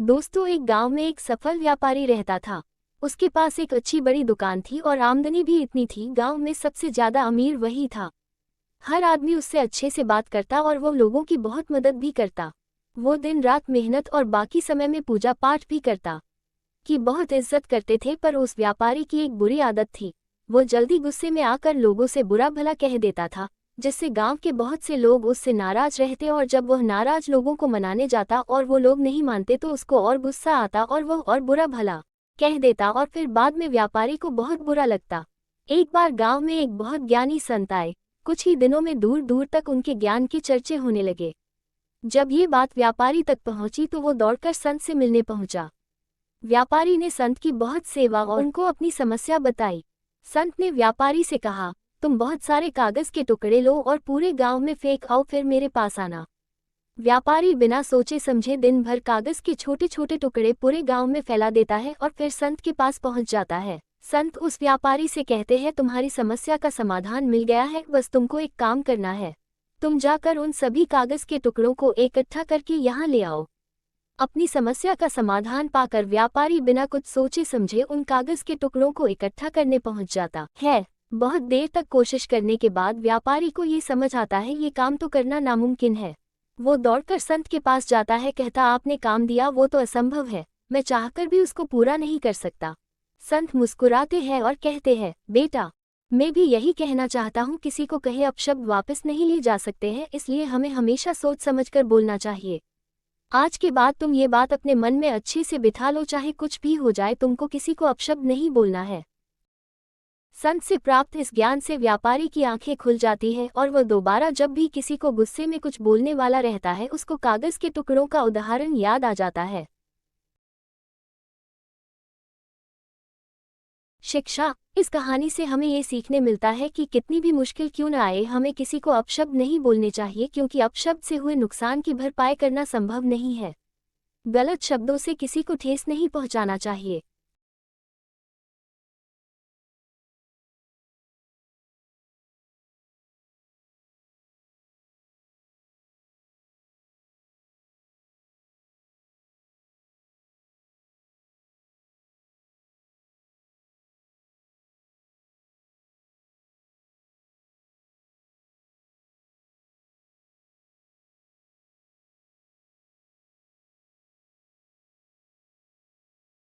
दोस्तों, एक गांव में एक सफल व्यापारी रहता था। उसके पास एक अच्छी बड़ी दुकान थी और आमदनी भी इतनी थी। गांव में सबसे ज्यादा अमीर वही था। हर आदमी उससे अच्छे से बात करता और वो लोगों की बहुत मदद भी करता। वो दिन रात मेहनत और बाकी समय में पूजा पाठ भी करता। की बहुत इज्जत करते थे, पर उस व्यापारी की एक बुरी आदत थी। वो जल्दी गुस्से में आकर लोगों से बुरा भला कह देता था, जिससे गांव के बहुत से लोग उससे नाराज रहते। और जब वह नाराज लोगों को मनाने जाता और वो लोग नहीं मानते तो उसको और गुस्सा आता और वह और बुरा भला कह देता और फिर बाद में व्यापारी को बहुत बुरा लगता। एक बार गांव में एक बहुत ज्ञानी संत आए। कुछ ही दिनों में दूर दूर तक उनके ज्ञान के चर्चे होने लगे। जब ये बात व्यापारी तक पहुंची तो वो दौड़कर संत से मिलने पहुंचा। व्यापारी ने संत की बहुत सेवा और उनको अपनी समस्या बताई। संत ने व्यापारी से कहा, तुम बहुत सारे कागज के टुकड़े लो और पूरे गांव में फेंक आओ, फिर मेरे पास आना। व्यापारी बिना सोचे समझे दिन भर कागज के छोटे छोटे टुकड़े पूरे गांव में फैला देता है और फिर संत के पास पहुंच जाता है। संत उस व्यापारी से कहते हैं, तुम्हारी समस्या का समाधान मिल गया है, बस तुमको एक काम करना है। तुम जाकर उन सभी कागज के टुकड़ों को इकट्ठा करके यहाँ ले आओ। अपनी समस्या का समाधान पाकर व्यापारी बिना कुछ सोचे समझे उन कागज के टुकड़ों को इकट्ठा करने पहुंच जाता है। बहुत देर तक कोशिश करने के बाद व्यापारी को ये समझ आता है ये काम तो करना नामुमकिन है। वो दौड़कर संत के पास जाता है, कहता, आपने काम दिया वो तो असंभव है, मैं चाहकर भी उसको पूरा नहीं कर सकता। संत मुस्कुराते हैं और कहते हैं, बेटा, मैं भी यही कहना चाहता हूँ, किसी को कहे अपशब्द वापस नहीं लिए जा सकते हैं, इसलिए हमें हमेशा सोच समझकर बोलना चाहिए। आज के बाद तुम ये बात अपने मन में अच्छे से बिठा लो, चाहे कुछ भी हो जाए तुमको किसी को अपशब्द नहीं बोलना है। संत से प्राप्त इस ज्ञान से व्यापारी की आंखें खुल जाती है और वह दोबारा जब भी किसी को गुस्से में कुछ बोलने वाला रहता है उसको कागज के टुकड़ों का उदाहरण याद आ जाता है। शिक्षा, इस कहानी से हमें ये सीखने मिलता है कि कितनी भी मुश्किल क्यों न आए हमें किसी को अपशब्द नहीं बोलने चाहिए, क्योंकि अपशब्द से हुए नुकसान की भरपाई करना संभव नहीं है। गलत शब्दों से किसी को ठेस नहीं पहुंचाना चाहिए।